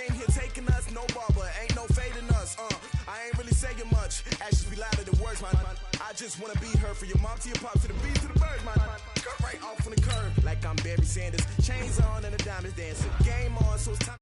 came here taking us, no barber, ain't no fading us. I ain't really saying much. Actions be louder than words, man. I just wanna be heard, for your mom to your pop to the beat to the birds, man. Cut right off on the curb, like I'm Barry Sanders. Chains on and the diamonds dancing. Game on, so it's time.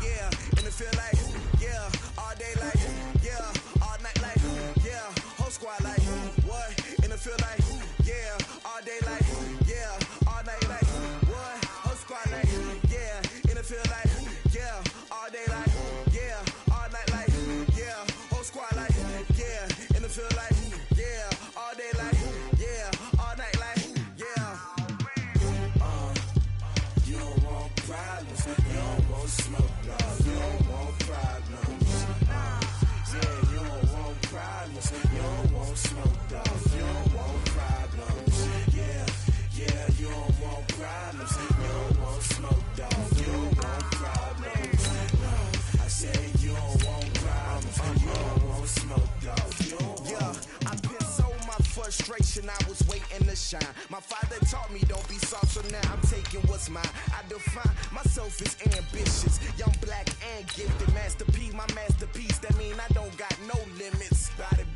Yeah, and it feel like, yeah, all day like, yeah, all night like, yeah, whole squad like, what? And it feel like, yeah, all day like, yeah, all night like, what? Whole squad like, yeah, and it feel like, yeah, all day like, yeah, all night like, yeah, whole squad like, yeah, and it feel like, yeah, all day like, yeah, all night like, yeah. You don't want problems, you don't want smoke. You don't want problems. Yeah, you don't want problems. You don't want smoke, dog. You don't want problems. Yeah, you don't want problems. You don't want smoke, dog. You don't want problems. No, I said you don't want problems. You don't want smoke, dog. You don't want. Yeah, I been so my frustration. I was waiting to shine. My father taught me don't be soft, so now I'm taking what's mine. I define myself as ambitious, young, black, and gifted. Master P, my masterpiece. That mean I don't got no limits. Bout it,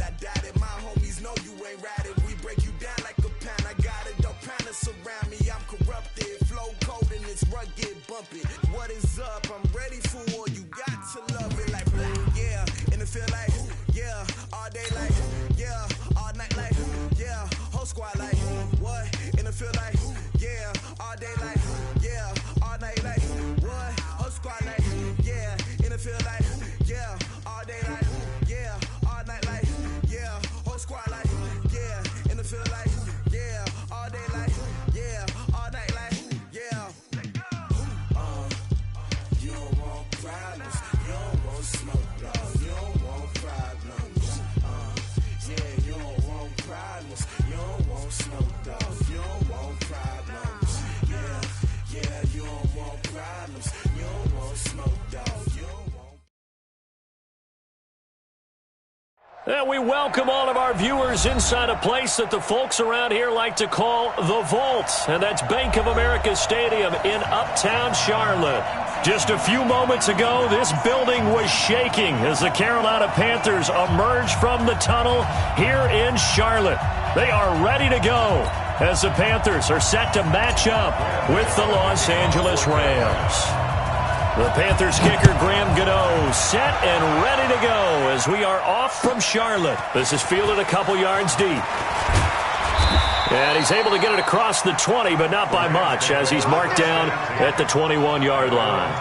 I doubt it. My homies know you ain't ratted. We break you down like a pound. I got it, don't panic surround me. I'm corrupted, flow cold and it's rugged, bumpy. What is up? I'm ready for war. You got to love it like black, yeah. And it feel like, yeah, all day like, yeah, all night like, yeah, whole squad like, what? And it feel like, yeah, all day like, yeah, all night like, what? Whole squad like, yeah, and it feel like, yeah, all day like, yeah, all night like, yeah, whole squad like, yeah, and it feel like, yeah, all day like, yeah, all night like, yeah. You don't want problems, you don't want smoke, dog. You don't want problems. Yeah, you don't want problems, you don't want smoke, dog. You don't want problems. Yeah, you don't want problems, you don't want smoke, dog. You don't want. And we welcome all of our viewers inside a place that the folks around here like to call the Vault. And that's Bank of America Stadium in Uptown Charlotte. Just a few moments ago, this building was shaking as the Carolina Panthers emerged from the tunnel here in Charlotte. They are ready to go as the Panthers are set to match up with the Los Angeles Rams. The Panthers kicker, Graham Gano, set and ready to go as we are off from Charlotte. This is fielded a couple yards deep. And he's able to get it across the 20, but not by much, as he's marked down at the 21-yard line.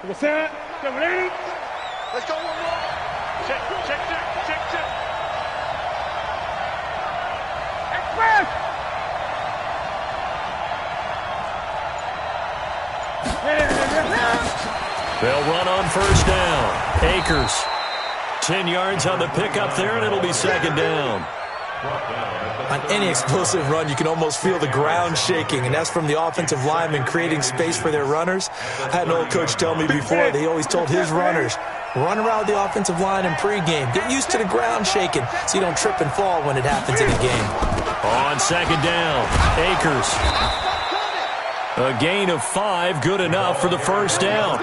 What's that? Get ready. Let's go one more. Check. Express. They'll run on first down. Akers, 10 yards on the pickup there, and it'll be second down. On any explosive run, you can almost feel the ground shaking, and that's from the offensive linemen creating space for their runners. I had an old coach tell me before, they always told his runners, run around the offensive line in pregame. Get used to the ground shaking so you don't trip and fall when it happens in the game. On second down, Akers. A gain of 5, good enough for the first down.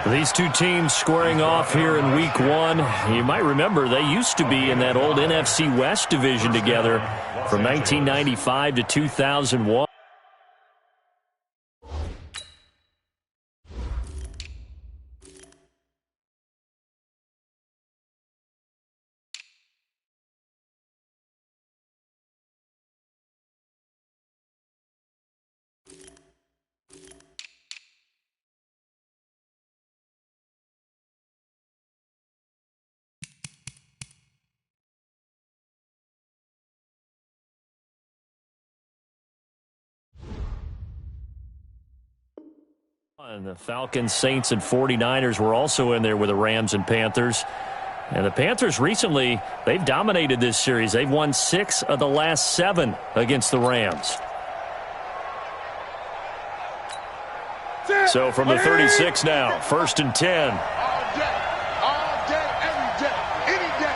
These two teams squaring off here in week 1. You might remember they used to be in that old NFC West division together from 1995 to 2001. And the Falcons, Saints, and 49ers were also in there with the Rams and Panthers. And the Panthers recently, they've dominated this series. They've won 6 of the last 7 against the Rams. So from the 36 now, 1st and 10. All day, every day, any day.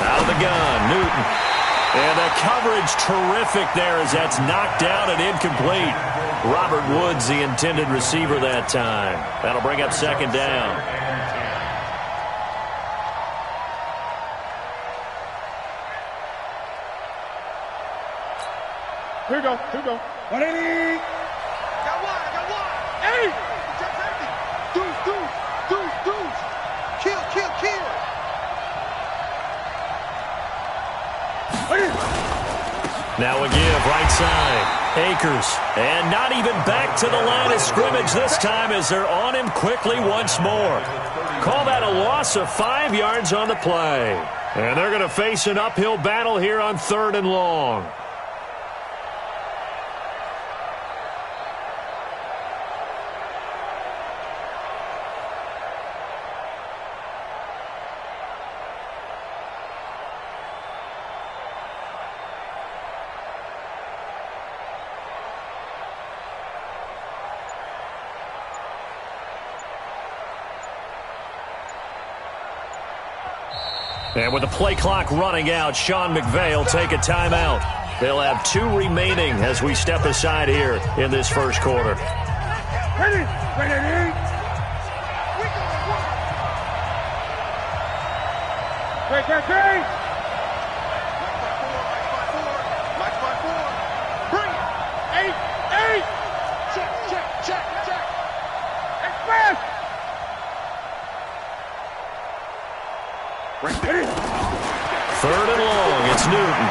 Out of the gun, Newton. And the coverage terrific there as that's knocked down and incomplete. Robert Woods, the intended receiver that time. That'll bring up 2nd down. Here we go. 180. Got one. Hey! Deuce. Kill. Now a give, right side. Akers. And not even back to the line of scrimmage this time as they're on him quickly once more. Call that a loss of 5 yards on the play. And they're going to face an uphill battle here on 3rd and long. And with the play clock running out, Sean McVay will take a timeout. They'll have 2 remaining as we step aside here in this first quarter. Ready. Great. Mike 5-4. Bring it. 8. Check. Express. Ready. 3rd and long, it's Newton.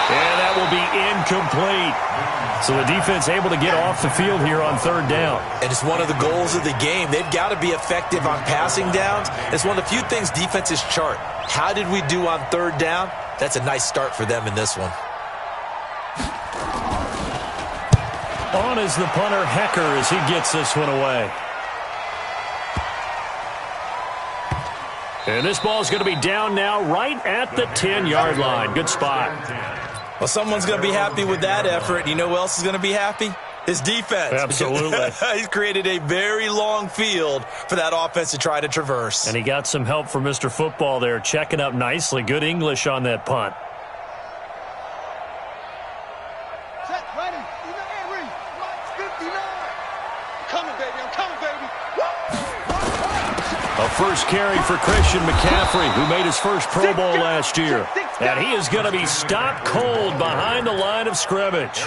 And that will be incomplete. So the defense able to get off the field here on 3rd down. And it's one of the goals of the game. They've got to be effective on passing downs. It's one of the few things defenses chart. How did we do on 3rd down? That's a nice start for them in this one. On is the punter, Hecker, as he gets this one away. And this ball is going to be down now right at the 10-yard line. Good spot. Well, someone's going to be happy with that effort. You know who else is going to be happy? His defense. Absolutely. He's created a very long field for that offense to try to traverse. And he got some help from Mr. Football there, checking up nicely. Good English on that punt. Set, ready. Ready. Mike 59. I'm coming, baby. A first carry for Christian McCaffrey, who made his first Pro Bowl last year. And he is going to be stopped cold behind the line of scrimmage.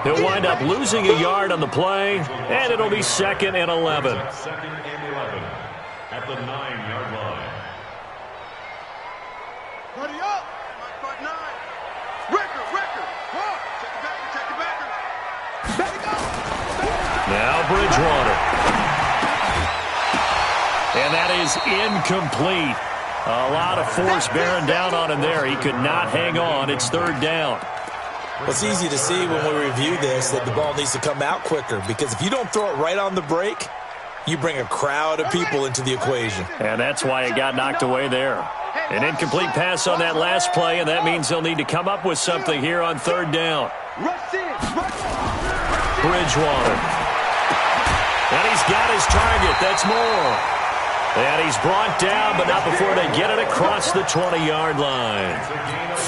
He'll wind up losing a yard on the play, and it'll be 2nd and 11. At the 9-yard line. Ready up. Mike 59. Record. Check the backer. Ready, go. Now Bridgewater. And that is incomplete. A lot of force bearing down on him there. He could not hang on. It's 3rd down. Well, it's easy to see when we review this that the ball needs to come out quicker, because if you don't throw it right on the break, you bring a crowd of people into the equation. And that's why it got knocked away there. An incomplete pass on that last play, and that means they'll need to come up with something here on 3rd down. Bridgewater. And he's got his target. That's more. And he's brought down, but not before they get it across the 20-yard line.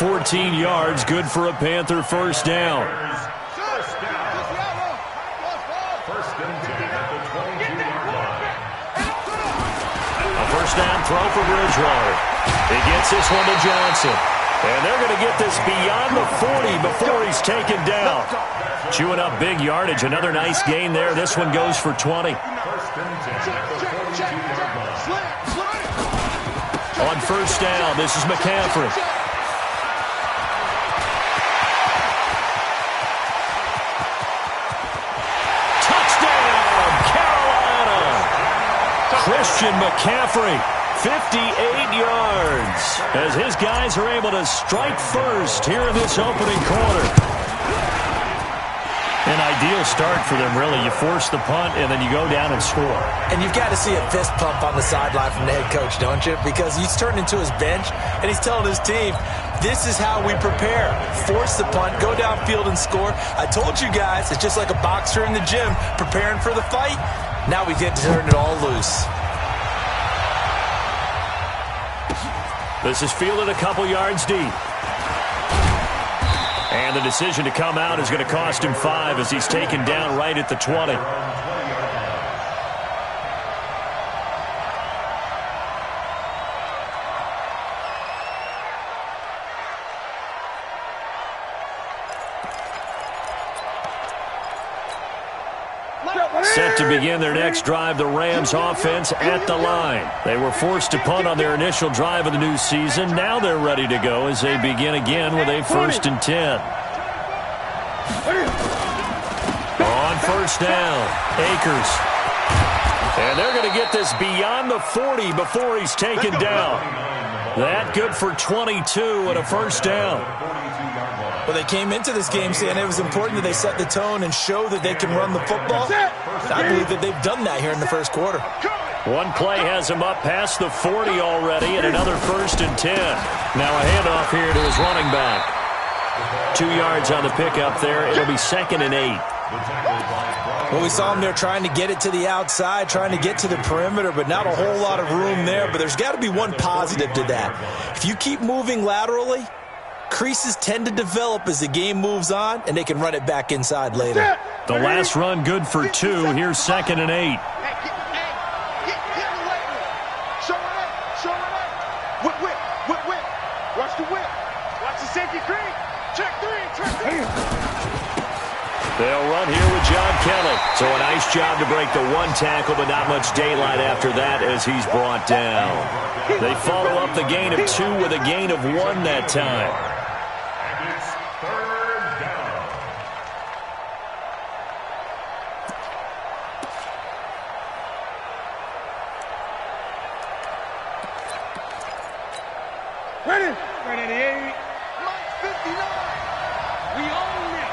14 yards, good for a Panther first down. First and 10 at the 22-yard line. A first down throw for Bridgewater. He gets this one to Johnson. And they're going to get this beyond the 40 before he's taken down. Chewing up big yardage. Another nice gain there. This one goes for 20. First and 10 at the 22-yard line. On first down, this is McCaffrey. Touchdown, Carolina! Christian McCaffrey, 58 yards as his guys are able to strike first here in this opening quarter. An ideal start for them, really. You force the punt, and then you go down and score. And you've got to see a fist pump on the sideline from the head coach, don't you? Because he's turned into his bench, and he's telling his team, this is how we prepare. Force the punt, go downfield and score. I told you guys, it's just like a boxer in the gym preparing for the fight. Now we get to turn it all loose. This is fielded a couple yards deep. And the decision to come out is going to cost him 5 as he's taken down right at the 20. Set to begin their next drive, the Rams offense at the line. They were forced to punt on their initial drive of the new season. Now they're ready to go as they begin again with a 1st and 10. On first down, Akers. And they're going to get this beyond the 40 before he's taken down. That good for 22 and a 1st down. Well, they came into this game saying it was important that they set the tone and show that they can run the football. I believe that they've done that here in the first quarter. One play has him up past the 40 already, and another 1st and 10. Now a handoff here to his running back. 2 yards on the pickup there. It'll be 2nd and 8. Well, we saw him there trying to get it to the outside, trying to get to the perimeter, but not a whole lot of room there. But there's got to be one positive to that. If you keep moving laterally, creases tend to develop as the game moves on, and they can run it back inside later. The last run good for 2. Here's 2nd and 8. Watch the whip. Watch the safety creep. Check 3. They'll run here with John Kelly. So a nice job to break the 1 tackle, but not much daylight after that as he's brought down. They follow up the gain of 2 with a gain of 1 that time. And it's 3rd down. Ready? Ready, 8. Mike 59. We own it.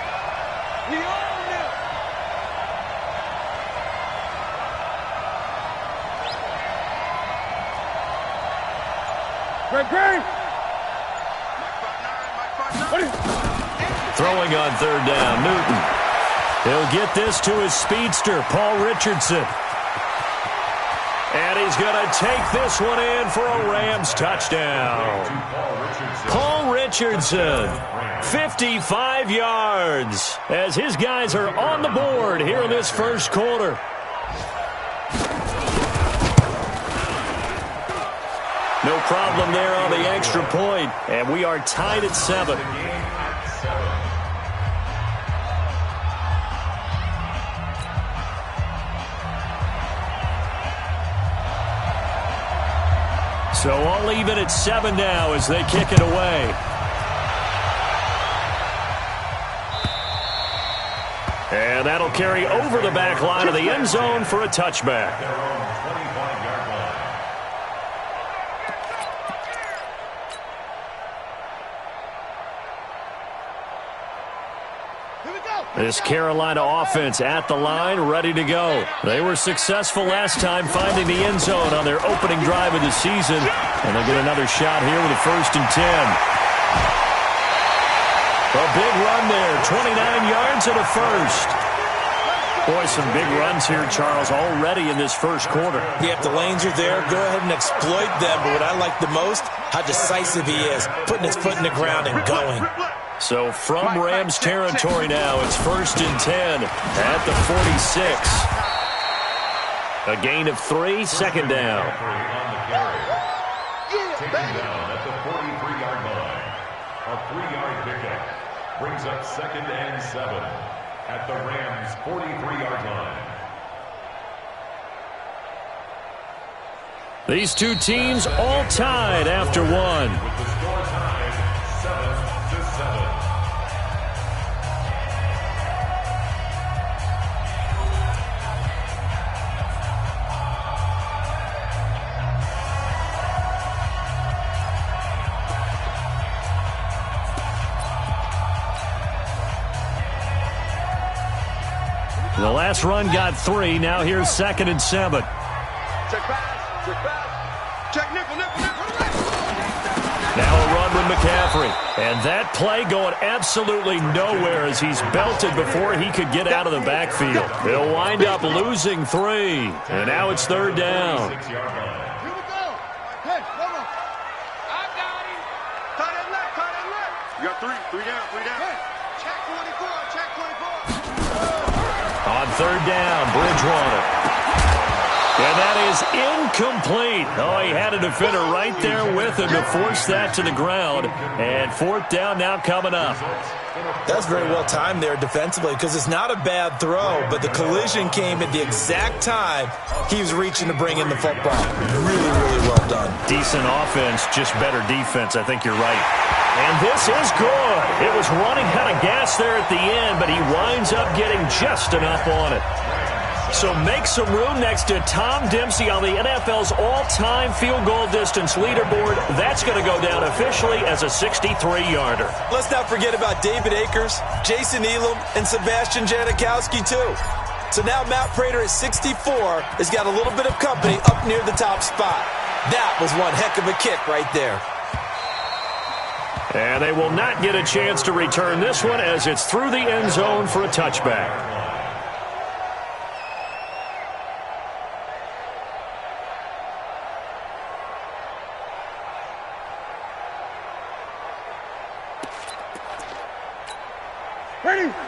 We own it. Great. Throwing on 3rd down, Newton. He'll get this to his speedster, Paul Richardson. And he's going to take this one in for a Rams touchdown. Paul Richardson, 55 yards, as his guys are on the board here in this first quarter. No problem there on the extra point, and we are tied at 7. So all even at 7 now as they kick it away. And that'll carry over the back line of the end zone for a touchback. This Carolina offense at the line, ready to go. They were successful last time finding the end zone on their opening drive of the season. And they'll get another shot here with a 1st and 10. A big run there, 29 yards and a 1st. Boy, some big runs here, Charles, already in this first quarter. Yeah, if the lanes are there, go ahead and exploit them. But what I like the most, how decisive he is, putting his foot in the ground and going. So from Rams territory now, it's 1st and 10 at the 46. A gain of 3, 2nd down. Taken down at the 43-yard line. A 3-yard pickup brings up 2nd and 7 at the Rams' 43-yard line. These two teams all tied after 1. With the score tied 7-7. The last run got 3. Now here's 2nd and 7. Check pass. Check pass. Check nickel. Now a run with McCaffrey. And that play going absolutely nowhere as he's belted before he could get out of the backfield. He'll wind up losing 3. And now it's 3rd down. Here we go. Hey, come on. I got him. Tight end left. You got 3 down. Hey, check 24. On 3rd down, Bridgewater. And that is incomplete. Oh, he had a defender right there with him to force that to the ground. And 4th down now coming up. That's very well timed there defensively because it's not a bad throw, but the collision came at the exact time he was reaching to bring in the football. Really, really well done. Decent offense, just better defense. I think you're right. And this is good. It was running out of gas there at the end, but he winds up getting just enough on it. So make some room next to Tom Dempsey on the NFL's all-time field goal distance leaderboard. That's going to go down officially as a 63-yarder. Let's not forget about David Akers, Jason Elam, and Sebastian Janikowski, too. So now Matt Prater at 64 has got a little bit of company up near the top spot. That was one heck of a kick right there. And they will not get a chance to return this one as it's through the end zone for a touchback.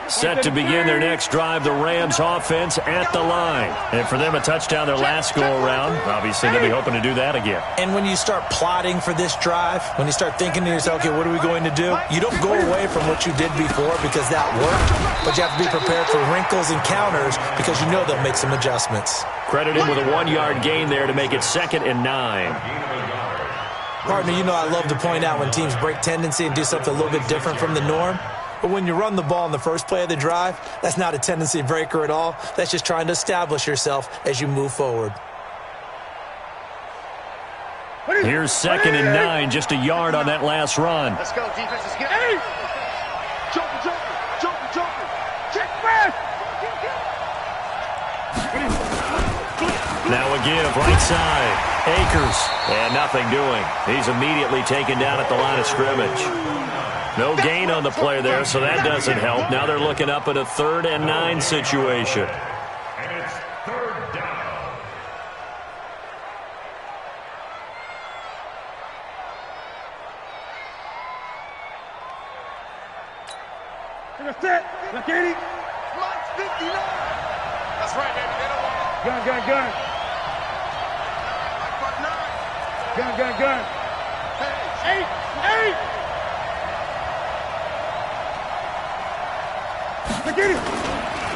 Set to begin their next drive, the Rams offense at the line. And for them, a touchdown their last go-around. Obviously, they'll be hoping to do that again. And when you start plotting for this drive, when you start thinking to yourself, okay, what are we going to do? You don't go away from what you did before because that worked, but you have to be prepared for wrinkles and counters because you know they'll make some adjustments. Credited with a 1-yard gain there to make it 2nd and 9. Partner, you know I love to point out when teams break tendency and do something a little bit different from the norm. But when you run the ball in the first play of the drive, that's not a tendency breaker at all. That's just trying to establish yourself as you move forward. Here's 2nd and 9, just a yard on that last run. Let's go, defense. Let's get it. Joker. Check pass. Now a give, right side. Akers, and nothing doing. He's immediately taken down at the line of scrimmage. No gain on the play there, so that doesn't help. Now they're looking up at a 3rd and 9 situation. And it's 3rd down. That's it. Look at it. Mike's 59. That's right, baby. They don't want it. Gun. Mike, 9. Gun. Hey. 8. Look at it.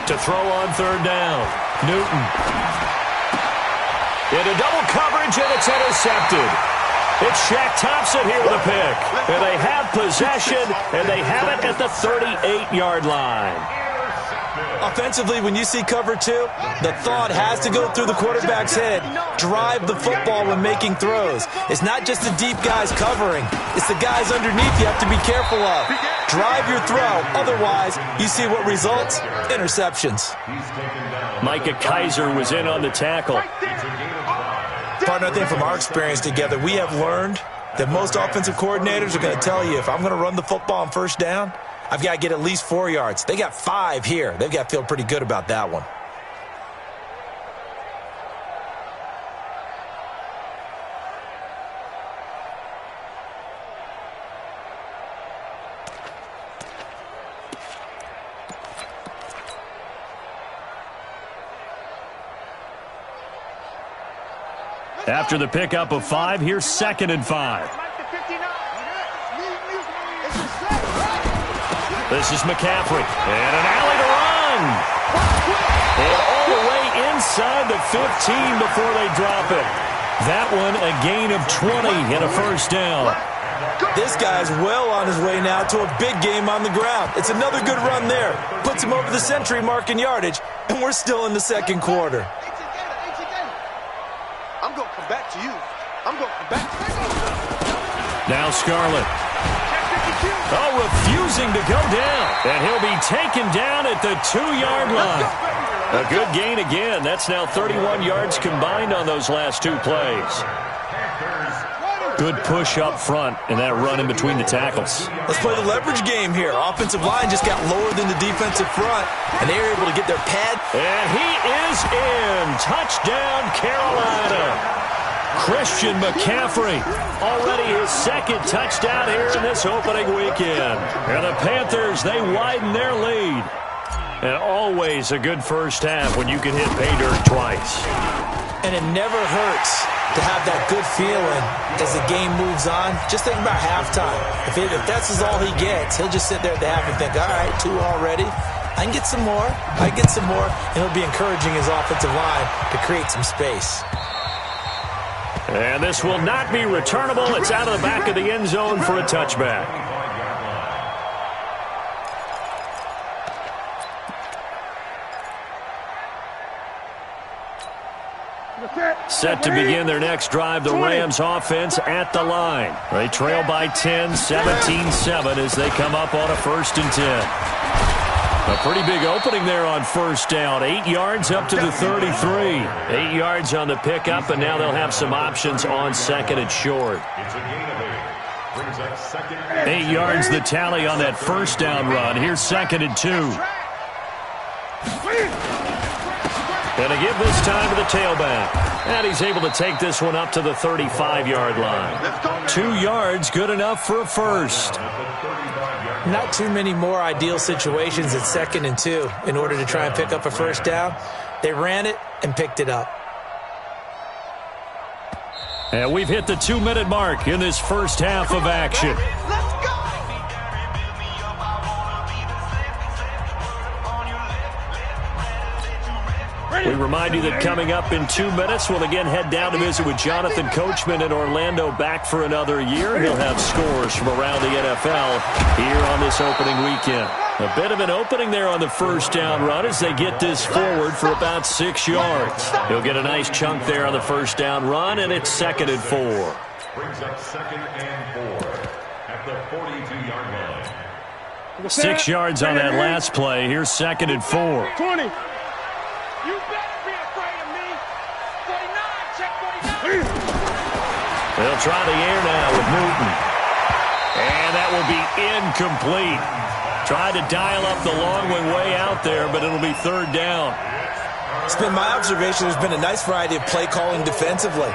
To throw on 3rd down, Newton. Into double coverage, and it's intercepted. It's Shaq Thompson here with a pick. And they have possession, and they have it at the 38-yard line. Offensively, when you see cover 2, the thought has to go through the quarterback's head. Drive the football when making throws. It's not just the deep guys covering. It's the guys underneath you have to be careful of. Drive your throw. Otherwise, you see what results? Interceptions. Micah Kaiser was in on the tackle. Partner, I think from our experience together, we have learned that most offensive coordinators are going to tell you, if I'm going to run the football on 1st down, I've got to get at least 4 yards. They got 5 here. They've got to feel pretty good about that one. After the pickup of 5, here's 2nd and 5. This is McCaffrey, and an alley to run. And all the way inside the 15 before they drop it. That one a gain of 20 and a 1st down. This guy's well on his way now to a big game on the ground. It's another good run there. Puts him over the century mark in yardage, and we're still in the 2nd quarter. I'm going to come back to you. Now Scarlett. Oh, refusing to go down. And he'll be taken down at the 2-yard line. A good gain again. That's now 31 yards combined on those last 2 plays. Good push up front and that run in between the tackles. Let's play the leverage game here. Offensive line just got lower than the defensive front, and they were able to get their pad. And he is in. Touchdown, Carolina. Christian McCaffrey, already his 2nd touchdown here in this opening weekend. And the Panthers, they widen their lead. And always a good first half when you can hit pay dirt twice. And it never hurts to have that good feeling as the game moves on. Just think about halftime. If that's all he gets, he'll just sit there at the half and think, all right, 2 already. I can get some more. And he'll be encouraging his offensive line to create some space. And this will not be returnable. It's out of the back of the end zone for a touchback. Set to begin their next drive, the Rams offense at the line. They trail by 10, 17-7 as they come up on a 1st and 10. A pretty big opening there on 1st down. 8 yards up to the 33. 8 yards on the pickup, and now they'll have some options on 2nd and short. 8 yards the tally on that 1st down run. Here's 2nd and 2. And a give this time to the tailback. And he's able to take this one up to the 35-yard line. 2 yards, good enough for a first. Not too many more ideal situations at 2nd and 2 in order to try and pick up a 1st down. They ran it and picked it up. And we've hit the 2-minute mark in this first half of action. We remind you that coming up in 2 minutes, we'll again head down to visit with Jonathan Coachman in Orlando, back for another year. He'll have scores from around the NFL here on this opening weekend. A bit of an opening there on the 1st down run as they get this forward for about 6 yards. He'll get a nice chunk there on the 1st down run, and it's 2nd and 4. Brings up 2nd and 4 at the 42-yard line. 6 yards on that last play. Here's 2nd and 4. 20. You better be afraid of me. 49, check 49. They'll try the air now with Newton. And that will be incomplete. Tried to dial up the long way out there, but it'll be 3rd down. It's been my observation there's been a nice variety of play calling defensively.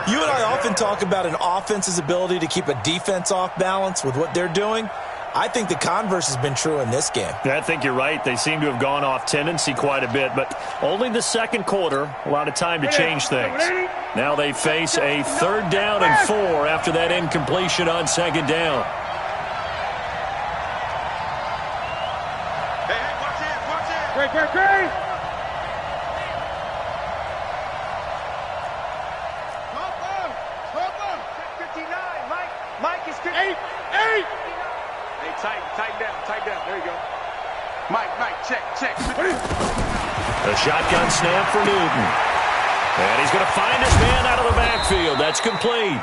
You and I often talk about an offense's ability to keep a defense off balance with what they're doing. I think the converse has been true in this game. I think you're right. They seem to have gone off tendency quite a bit, but only the 2nd quarter, a lot of time to change things. Now they face a 3rd down and 4 after that incompletion on 2nd down. Hey, watch it. Great. Check 59, Mike is 50. 8. Hey, tighten down. There you go. Mike, check. A shotgun snap for Newton. And he's going to find his man out of the backfield. That's complete.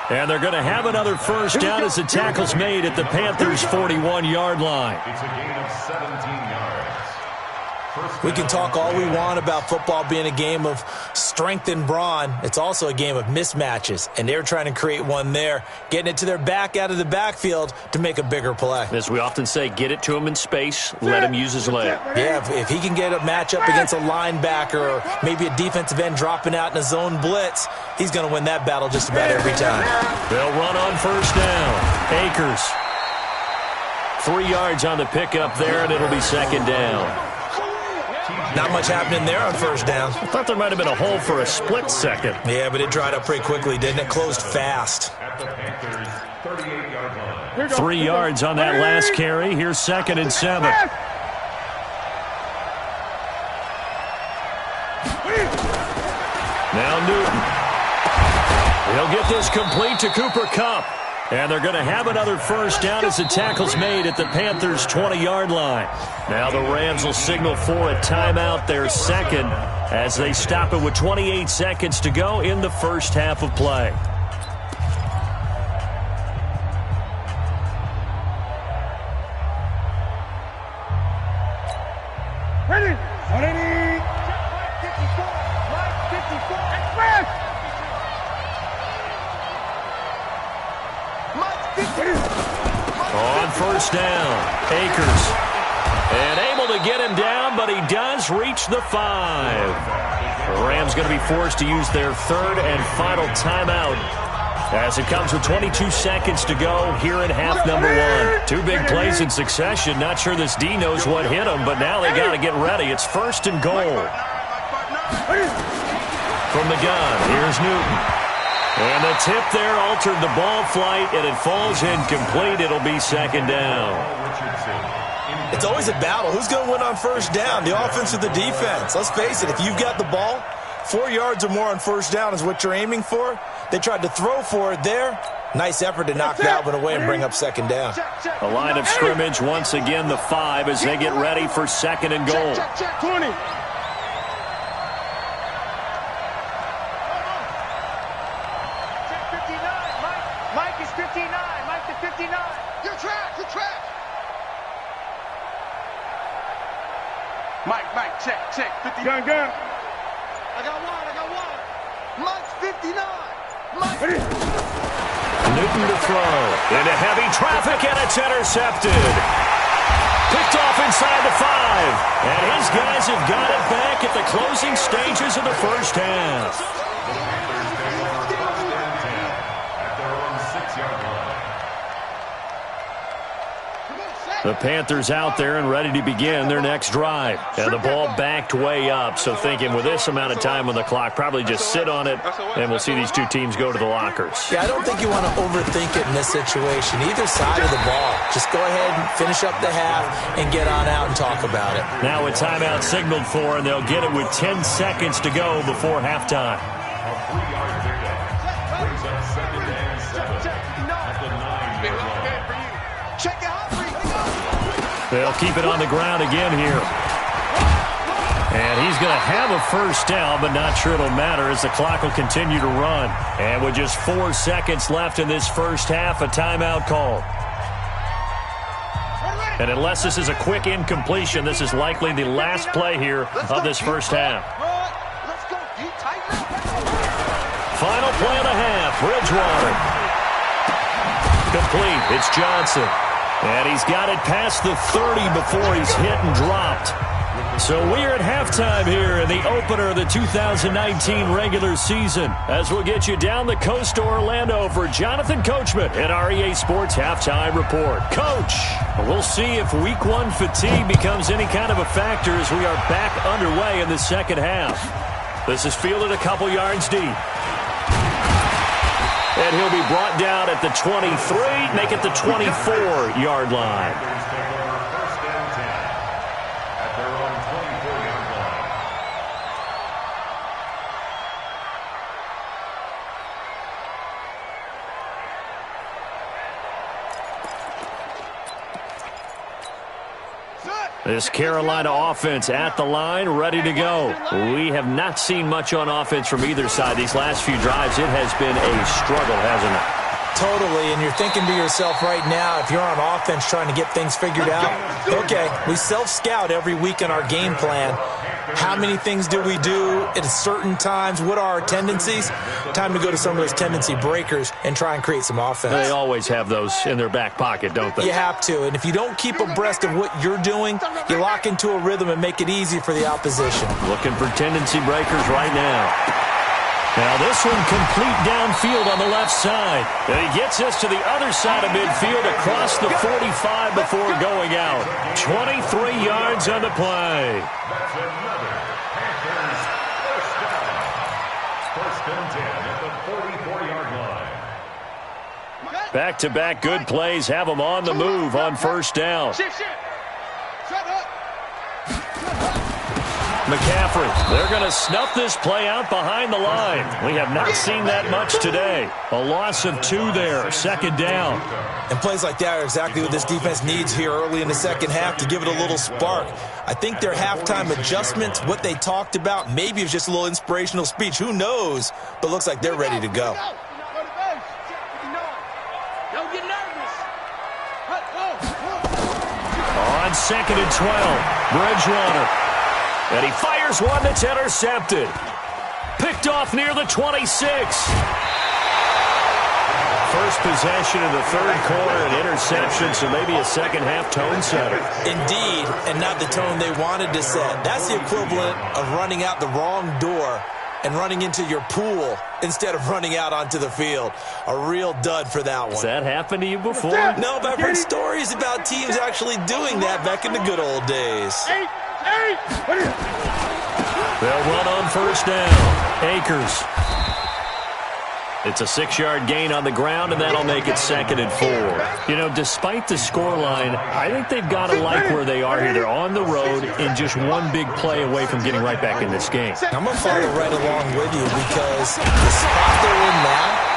And they're going to have another 1st down as the tackle's made at the Panthers' 41-yard line. It's a gain of 17 yards. We can talk all we want about football being a game of strength and brawn. It's also a game of mismatches, and they're trying to create one there, getting it to their back out of the backfield to make a bigger play. As we often say, get it to him in space, let him use his leg. Yeah, if he can get a matchup against a linebacker or maybe a defensive end dropping out in a zone blitz, he's going to win that battle just about every time. They'll run on 1st down. Akers. 3 yards on the pickup there, and it'll be 2nd down. Not much happening there on 1st down. I thought there might have been a hole for a split second. Yeah, but it dried up pretty quickly, didn't it? Closed fast. At the Panthers' 38-yard line. 3 yards on that last carry. Here's 2nd and 7. Now Newton. He'll get this complete to Cooper Kupp. And they're going to have another 1st down as the tackle's made at the Panthers' 20-yard line. Now the Rams will signal for a timeout, their 2nd, as they stop it with 28 seconds to go in the first half of play. first down. Akers. And able to get him down, but he does reach the 5. The Rams going to be forced to use their third and final timeout as it comes with 22 seconds to go here in half number 1. 2 big plays in succession. Not sure this D knows what hit him, but now they got to get ready. It's first and goal. From the gun, here's Newton. And the tip there altered the ball flight, and it falls incomplete. It'll be second down. It's always a battle. Who's going to win on first down, the offense or the defense? Let's face it, if you've got the ball, 4 yards or more on first down is what you're aiming for. They tried to throw for it there. Nice effort to knock that one away and bring up second down. The line of scrimmage, once again, the 5 as they get ready for second and goal. 20. Mike is 59. Mike to 59. Your track. Mike, check. 50. Gun. I got one. Mike's 59. Mike. Ready? Newton to throw. Into heavy traffic, and it's intercepted. Picked off inside the 5. And his guys have got it back at the closing stages of the first half. The Panthers take over first and 10 at their own 6-yard line. The Panthers out there and ready to begin their next drive. And the ball backed way up, so thinking with this amount of time on the clock, probably just sit on it, and we'll see these two teams go to the lockers. Yeah, I don't think you want to overthink it in this situation, either side of the ball. Just go ahead and finish up the half and get on out and talk about it. Now a timeout signaled for, and they'll get it with 10 seconds to go before halftime. A 3-yard pickup brings up second and 7 at the 9-yard line. Check it out. They'll keep it on the ground again here. And he's going to have a first down, but not sure it'll matter as the clock will continue to run. And with just 4 seconds left in this first half, a timeout call. And unless this is a quick incompletion, this is likely the last play here of this first half. Let's go. Deep, tight. Final play of the half, Bridgewater. Complete, it's Johnson. And he's got it past the 30 before he's hit and dropped. So we're at halftime here in the opener of the 2019 regular season, as we'll get you down the coast to Orlando for Jonathan Coachman at our EA Sports Halftime Report. Coach, we'll see if Week 1 fatigue becomes any kind of a factor as we are back underway in the second half. This is fielded a couple yards deep. And he'll be brought down at the 23, make it the 24-yard line. Panthers take over first and 10 at their own 24-yard line. This Carolina offense at the line, ready to go. We have not seen much on offense from either side. These last few drives, it has been a struggle, hasn't it? Totally, and you're thinking to yourself right now, if you're on offense trying to get things figured out, okay, we self-scout every week in our game plan. How many things do we do at certain times? What are our tendencies? Time to go to some of those tendency breakers and try and create some offense. They always have those in their back pocket, don't they? You have to, and if you don't keep abreast of what you're doing, you lock into a rhythm and make it easy for the opposition. Looking for tendency breakers right now. Now this one complete downfield on the left side. And he gets us to the other side of midfield across the 45 before going out. 23 yards on the play. That's another Panthers first down. First and 10 at the 44-yard line. Back-to-back good plays have them on the move on first down. Shut up. McCaffrey, they're going to snuff this play out behind the line. We have not seen that much today. A loss of 2 there, second down. And plays like that are exactly what this defense needs here early in the second half to give it a little spark. I think their halftime adjustments, what they talked about, maybe it's just a little inspirational speech. Who knows? But looks like they're ready to go. Don't get nervous. On second and 12, Bridgewater. And he fires one that's intercepted. Picked off near the 26. First possession of the third quarter, an interception, so maybe a second-half tone setter. Indeed, and not the tone they wanted to set. That's the equivalent of running out the wrong door and running into your pool instead of running out onto the field. A real dud for that one. Has that happened to you before? No, but I've heard stories about teams actually doing that back in the good old days. They'll run on first down. Akers. It's a 6-yard gain on the ground, and that'll make it 2nd and 4. You know, despite the scoreline, I think they've got to like where they are here. They're on the road and just one big play away from getting right back in this game. I'm going to follow right along with you because the spot they're in now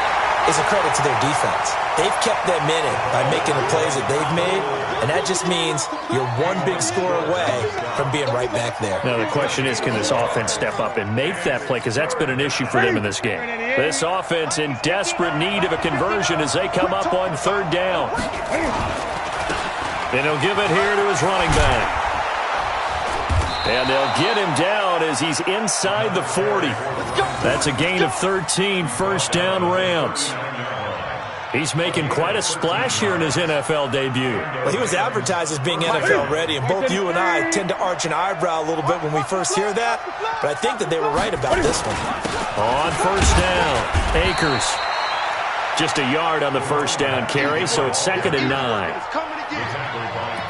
is a credit to their defense. They've kept them in it by making the plays that they've made, and that just means you're one big score away from being right back there. Now, the question is, can this offense step up and make that play? Because that's been an issue for them in this game. This offense in desperate need of a conversion as they come up on third down. And he'll give it here to his running back. And they'll get him down as he's inside the 40. That's a gain of 13, first down Rams. He's making quite a splash here in his NFL debut. Well, he was advertised as being NFL ready, and both you and I tend to arch an eyebrow a little bit when we first hear that, but I think that they were right about this one. On first down, Akers. Just a yard on the first down carry, so it's 2nd and 9.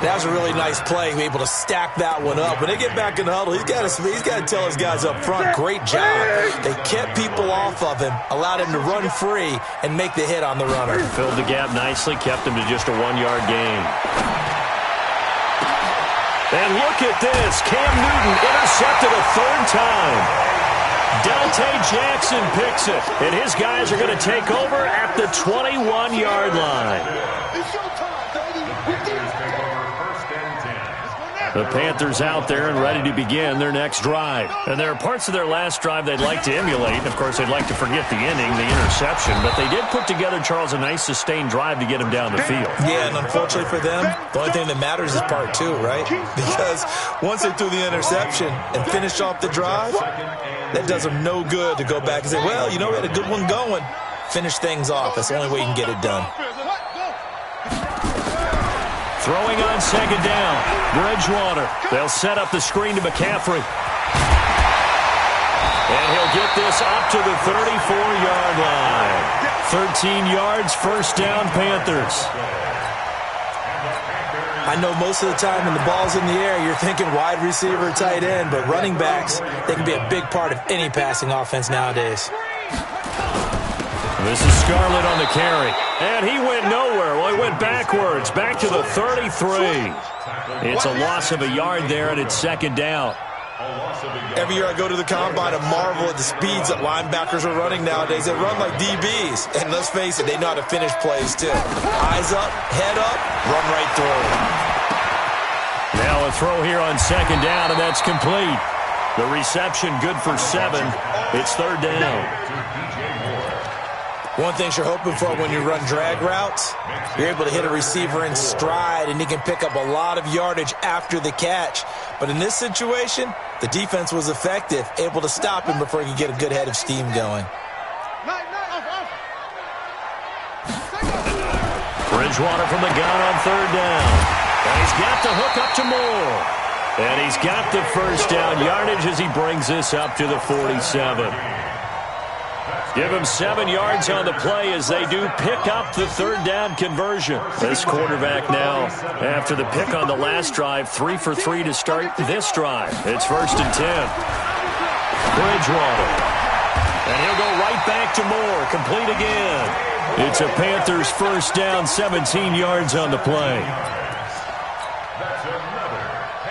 That was a really nice play, able to stack that one up. When they get back in the huddle, he's got to tell his guys up front, great job. They kept people off of him, allowed him to run free, and make the hit on the runner. Filled the gap nicely, kept him to just a 1-yard gain. And look at this. Cam Newton intercepted a third time. Dante Jackson picks it, and his guys are going to take over at the 21-yard line. The Panthers out there and ready to begin their next drive. And there are parts of their last drive they'd like to emulate. Of course, they'd like to forget the inning, the interception. But they did put together, Charles, a nice sustained drive to get him down the field. Yeah, and unfortunately for them, the only thing that matters is part 2, right? Because once they threw the interception and finished off the drive, that does them no good to go back and say, well, you know, we had a good one going. Finish things off. That's the only way you can get it done. Throwing on second down, Bridgewater. They'll set up the screen to McCaffrey. And he'll get this up to the 34-yard line. 13 yards, first down, Panthers. I know most of the time when the ball's in the air, you're thinking wide receiver, tight end, but running backs, they can be a big part of any passing offense nowadays. This is Scarlett on the carry. And he went nowhere. Well, he went backwards, back to the 33. It's a loss of a yard there, and it's second down. Every year I go to the combine and marvel at the speeds that linebackers are running nowadays. They run like DBs. And let's face it, they know how to finish plays, too. Eyes up, head up, run right through. Now a throw here on second down, and that's complete. The reception good for 7. It's third down. One thing you're hoping for when you run drag routes, you're able to hit a receiver in stride, and he can pick up a lot of yardage after the catch. But in this situation, the defense was effective, able to stop him before he could get a good head of steam going. Bridgewater from the gun on third down. And he's got the hook up to Moore. And he's got the first down yardage as he brings this up to the 47. Give him 7 yards on the play as they do pick up the third down conversion. This quarterback now, after the pick on the last drive, 3 for 3 to start this drive. It's 1st and 10. Bridgewater. And he'll go right back to Moore. Complete again. It's a Panthers first down, 17 yards on the play.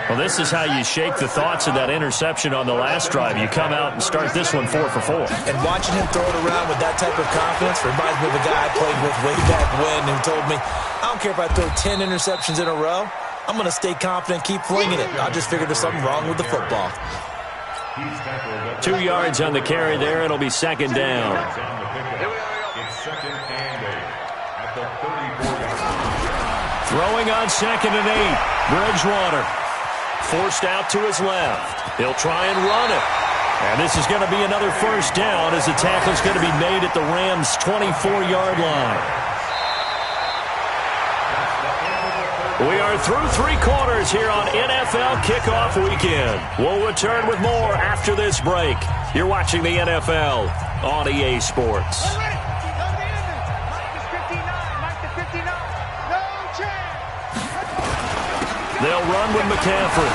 Well, this is how you shake the thoughts of that interception on the last drive. You come out and start this one 4 for 4. And watching him throw it around with that type of confidence reminds me of a guy I played with way back when who told me, I don't care if I throw 10 interceptions in a row. I'm going to stay confident, keep flinging it. I just figured there's something wrong with the football. 2 yards on the carry there. It'll be second down. Throwing on 2nd and 8. Bridgewater. Forced out to his left. He'll try and run it. And this is going to be another first down as the tackle's going to be made at the Rams' 24-yard line. We are through three quarters here on NFL Kickoff Weekend. We'll return with more after this break. You're watching the NFL on EA Sports. They'll run with McCaffrey.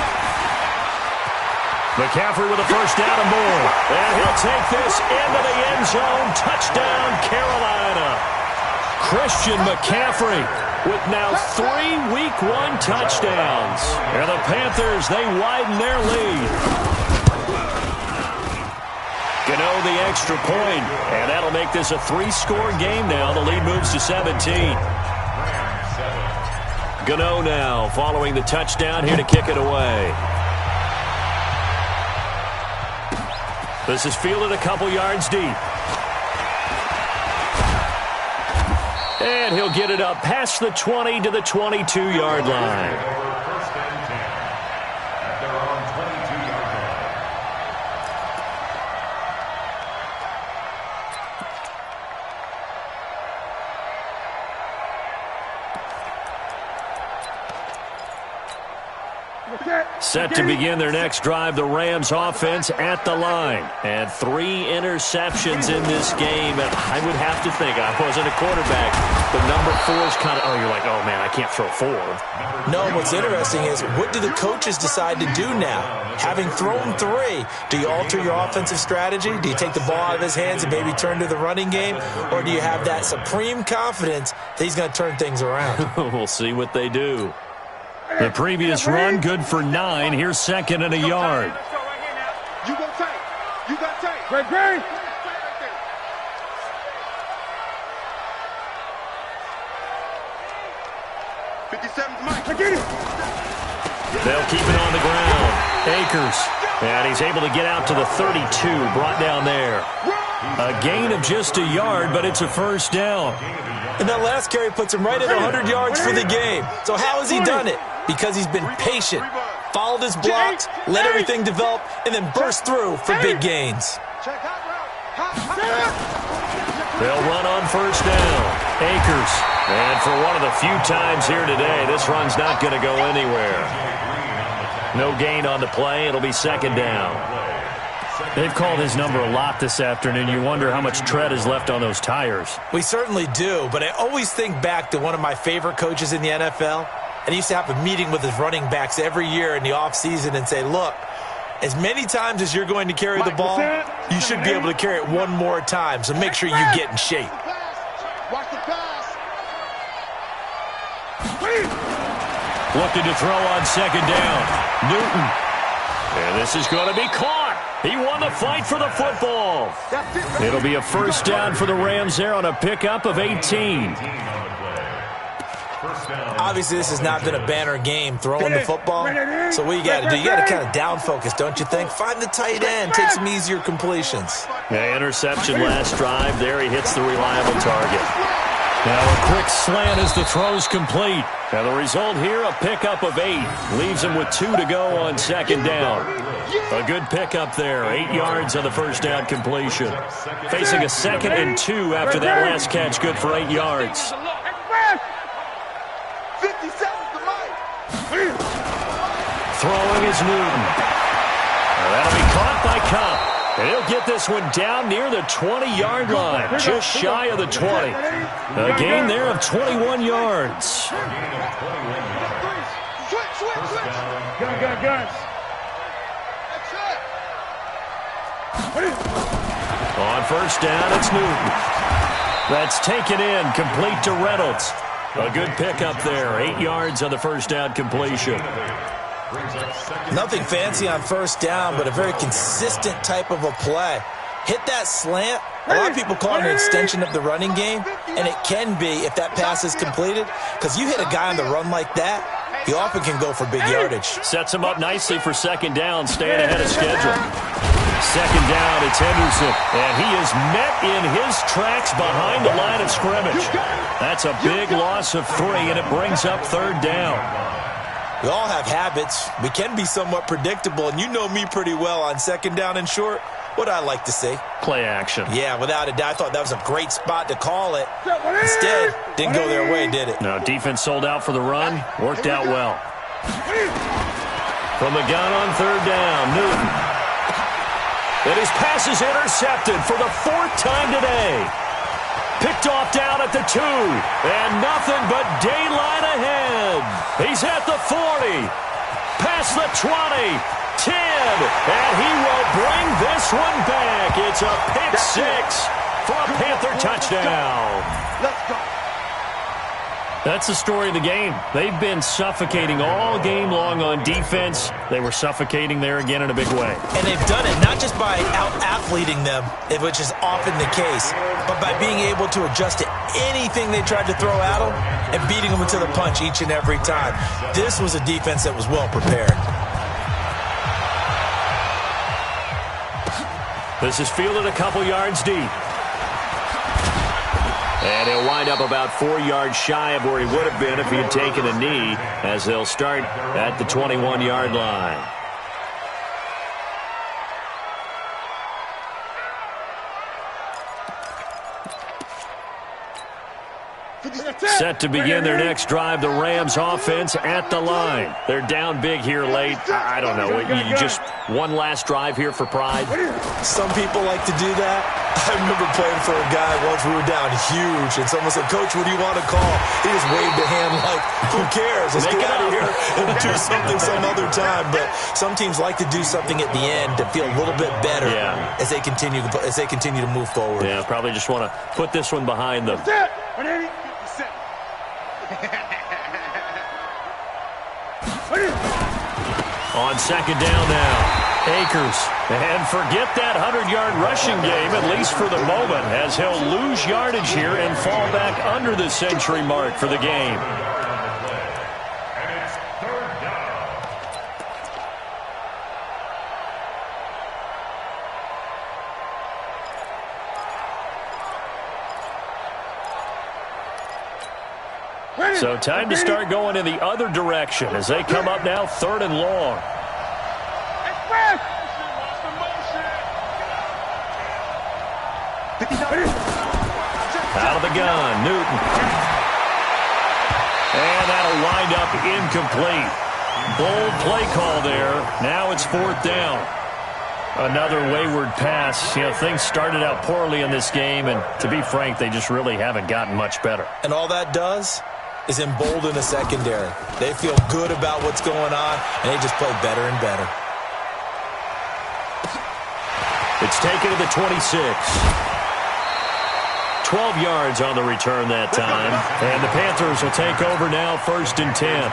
McCaffrey with a first down and more. And he'll take this into the end zone. Touchdown, Carolina. Christian McCaffrey with now 3 Week 1 touchdowns. And the Panthers, they widen their lead. Gano the extra point. And that'll make this a 3-score game now. The lead moves to 17. Gano now following the touchdown here to kick it away. This is fielded a couple yards deep. And he'll get it up past the 20 to the 22-yard line. First and 10 at their own 22-yard line. Set to begin their next drive, the Rams offense at the line. And 3 interceptions in this game. And I would have to think, I wasn't a quarterback, but number 4 is kind of, oh, you're like, oh, man, I can't throw 4. No, what's interesting is, what do the coaches decide to do now? Having thrown 3, do you alter your offensive strategy? Do you take the ball out of his hands and maybe turn to the running game? Or do you have that supreme confidence that he's going to turn things around? We'll see what they do. The previous run, good for 9. Here's second and a yard. You go tight. You got tight. Great. 57's Mike. I get it. They'll keep it on the ground. Akers. And he's able to get out to the 32. Brought down there. A gain of just a yard, but it's a first down. And that last carry puts him right at 100 yards for the game. So how has he done it? Because he's been patient, followed his blocks, let everything develop, and then burst through for big gains. They'll run on first down. Akers. And for one of the few times here today, this run's not going to go anywhere. No gain on the play. It'll be second down. They've called his number a lot this afternoon. You wonder how much tread is left on those tires. We certainly do, but I always think back to one of my favorite coaches in the NFL. And he used to have a meeting with his running backs every year in the offseason and say, look, as many times as you're going to carry the ball, you should be able to carry it one more time, so make sure you get in shape. Watch the pass. Looking to throw on second down. Newton. And this is going to be caught. He won the fight for the football. It'll be a first down for the Rams there on a pickup of 18. Obviously, this has not been a banner game throwing the football. So what you got to do, you got to kind of down focus, don't you think? Find the tight end, take some easier completions. Yeah, interception last drive. There he hits the reliable target. Now a quick slant as the throw's complete. Now the result here, a pickup of 8. Leaves him with 2 to go on second down. A good pickup there. 8 yards on the first down completion. Facing a 2nd and 2 after that last catch. Good for 8 yards. 57's the Mike. Throwing is Newton. Now that'll be caught by Cobb. And he'll get this one down near the 20-yard line. Just shy of the 20. A gain there of 21 yards. Switch. Gun. That's it. On first down, it's Newton. That's taken in, complete to Reynolds. A good pickup there. 8 yards on the first down completion. Nothing fancy on first down, but a very consistent type of a play. Hit that slant. A lot of people call it an extension of the running game, and it can be if that pass is completed, because you hit a guy on the run like that, he often can go for big yardage. Sets him up nicely for second down, staying ahead of schedule. Second down, it's Henderson, and he is met in his tracks behind the line of scrimmage. That's a big loss of 3, and it brings up third down. We all have habits. We can be somewhat predictable, and you know me pretty well on second down and short. What I like to see. Play action. Yeah, without a doubt. I thought that was a great spot to call it. Instead, didn't go their way, did it? No, defense sold out for the run. Worked out well. From the gun on third down, Newton. And his pass is intercepted for the 4th time today. Picked off down at the 2. And nothing but daylight ahead. He's at the 40. Past the 20. 10. And he will bring this one back. It's a pick 6 for a Panther touchdown. Let's go. That's the story of the game. They've been suffocating all game long on defense. They were suffocating there again in a big way. And they've done it not just by out-athleting them, which is often the case, but by being able to adjust to anything they tried to throw at them and beating them to the punch each and every time. This was a defense that was well prepared. This is fielded a couple yards deep. And he'll wind up about 4 yards shy of where he would have been if he had taken a knee, as they'll start at the 21-yard line. Set to begin their next drive, the Rams offense at the line. They're down big here late. I don't know. You just one last drive here for pride? Some people like to do that. I remember playing for a guy once. We were down huge, and someone said, "Coach, what do you want to call?" He just waved a hand like, "Who cares? Let's get out of here and do something some other time." But some teams like to do something at the end to feel a little bit better as they continue to move forward. Yeah, probably just want to put this one behind them. On second down now, Akers. And forget that 100-yard rushing game, at least for the moment, as he'll lose yardage here and fall back under the century mark for the game. And it's 3rd down. So time to start going in the other direction as they come up now 3rd and long. Out of the gun, Newton. And that'll wind up incomplete. Bold play call there. Now it's 4th down. Another wayward pass. You know, things started out poorly in this game, and to be frank, they just really haven't gotten much better. And all that does is embolden the secondary. They feel good about what's going on, and they just play better and better. It's taken to the 26. 12 yards on the return that time. And the Panthers will take over now, 1st and 10.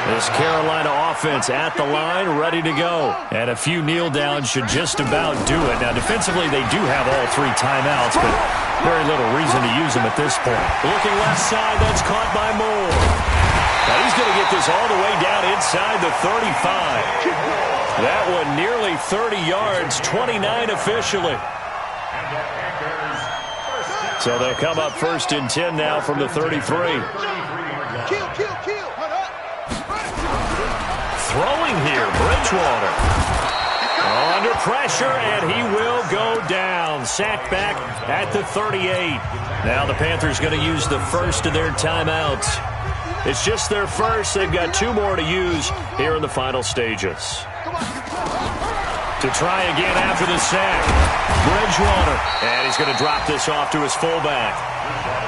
This Carolina offense at the line, ready to go. And a few kneel downs should just about do it. Now, defensively, they do have all 3 timeouts, but very little reason to use them at this point. Looking left side, that's caught by Moore. Now, he's going to get this all the way down inside the 35. That one nearly 30 yards, 29 officially. So they'll come up 1st and 10 now from the 33. Kill. Throwing here, Bridgewater. Under pressure, and he will go down. Sacked back at the 38. Now the Panthers going to use the first of their timeouts. It's just their first. They've got 2 more to use here in the final stages. To try again after the sack. Bridgewater. And he's going to drop this off to his fullback.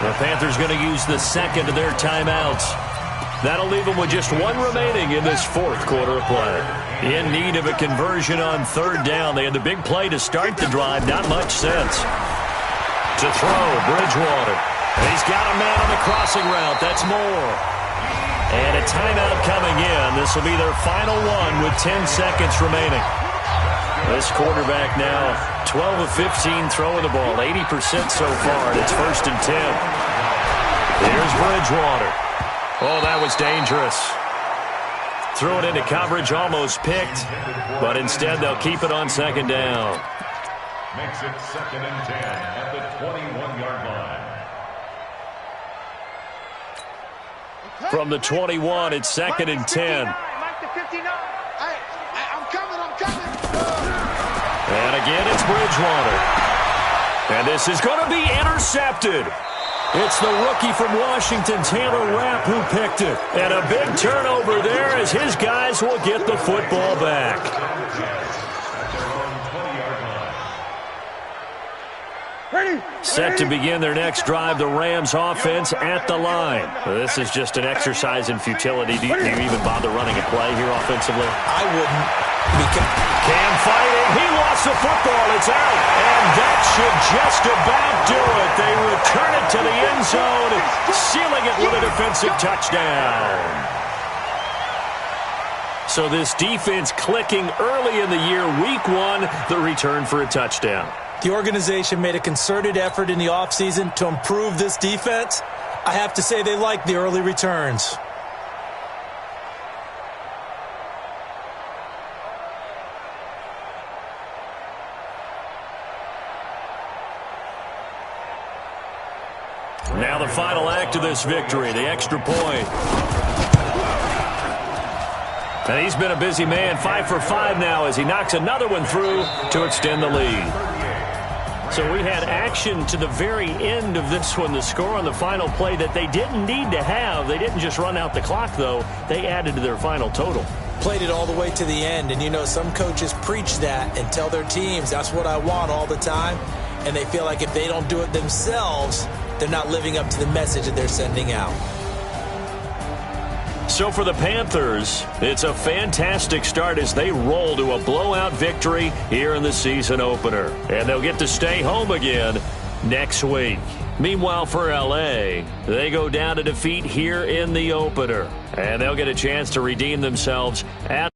The Panthers going to use the second of their timeouts. That'll leave them with just 1 remaining in this 4th quarter of play. In need of a conversion on 3rd down. They had the big play to start the drive. Not much sense. To throw, Bridgewater. And he's got a man on the crossing route. That's Moore. And a timeout coming in. This will be their final one with 10 seconds remaining. This quarterback now 12 of 15 throwing the ball. 80% so far, and it's 1st and 10. Here's Bridgewater. Oh, that was dangerous. Threw it into coverage, almost picked, but instead they'll keep it on 2nd down. Makes it 2nd and 10 at the 21-yard line. From the 21, it's 2nd and 10. I'm coming. Again, it's Bridgewater. And this is going to be intercepted. It's the rookie from Washington, Taylor Rapp, who picked it. And a big turnover there as his guys will get the football back. Set to begin their next drive, the Rams offense at the line. This is just an exercise in futility. Do you even bother running a play here offensively? I wouldn't. Cam fighting. He lost the football. It's out. And that should just about do it. They return it to the end zone, sealing it with a defensive touchdown. So this defense clicking early in the year, week 1, the return for a touchdown. The organization made a concerted effort in the offseason to improve this defense. I have to say they like the early returns. Now the final act of this victory, the extra point. And he's been a busy man, 5 for 5 now as he knocks another one through to extend the lead. So we had action to the very end of this one, the score on the final play that they didn't need to have. They didn't just run out the clock, though. They added to their final total. Played it all the way to the end, and you know some coaches preach that and tell their teams, that's what I want all the time, and they feel like if they don't do it themselves, they're not living up to the message that they're sending out. So for the Panthers, it's a fantastic start as they roll to a blowout victory here in the season opener. And they'll get to stay home again next week. Meanwhile, for L.A., they go down to defeat here in the opener. And they'll get a chance to redeem themselves at